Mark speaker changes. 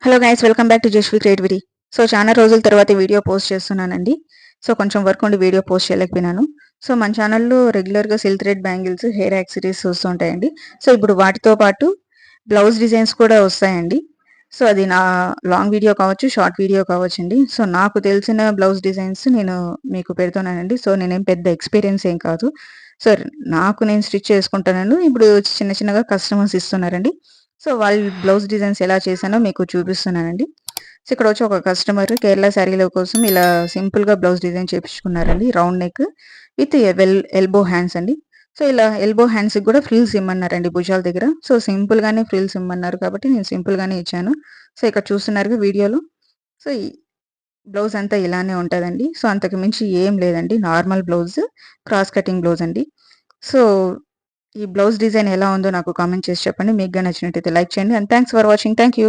Speaker 1: Hello guys, welcome back to Jasvi creativity. So చాలా రోజుల తర్వాత వీడియో పోస్ట్ చేస్తున్నానండి. సో కొంచెం వర్క్ ఉండి వీడియో పోస్ట్ చేయలేకపోయినాను. సో మన ఛానల్లో రెగ్యులర్గా silk thread bangles, hair accessories వస్తుంటాయండి. సో ఇప్పుడు వాటితో పాటు బ్లౌజ్ డిజైన్స్ కూడా వస్తాయండి. సో అది నా లాంగ్ వీడియో కావచ్చు, షార్ట్ వీడియో కావచ్చండి. సో నాకు తెలిసిన బ్లౌజ్ డిజైన్స్ నేను మీకు పెడుతున్నానండి. సో నేనేం పెద్ద ఎక్స్పీరియన్స్ ఏం కాదు. సో నాకు నేను స్టిచ్ చేసుకుంటానండి. ఇప్పుడు చిన్న చిన్నగా కస్టమర్స్ ఇస్తున్నారండి. సో వాళ్ళ బ్లౌజ్ డిజైన్స్ ఎలా చేశానో మీకు చూపిస్తున్నానండి. సో ఇక్కడ వచ్చి ఒక కస్టమర్ కేరళ శారీల కోసం ఇలా సింపుల్గా బ్లౌజ్ డిజైన్ చేపించుకున్నారండి. Round neck with elbow hands అండి. సో ఇలా ఎల్బో హ్యాండ్స్కి కూడా ఫ్రిల్స్ ఇమ్మన్నారండి భుజాల దగ్గర. సో సింపుల్గానే ఫ్రిల్స్ ఇమ్మన్నారు కాబట్టి నేను సింపుల్గానే ఇచ్చాను. సో ఇక్కడ చూస్తున్నారు వీడియోలో. సో ఈ బ్లౌజ్ అంతా ఇలానే ఉంటుందండి. సో అంతకు మించి ఏం లేదండి. Normal blouse, cross cutting blouse అండి. సో ఈ బ్లౌజ్ డిజైన్ ఎలా ఉందో నాకు కామెంట్ చేసి చెప్పండి. మీకు గా నచ్చినట్టయితే లైక్ చేయండి. And thanks for watching. Thank you.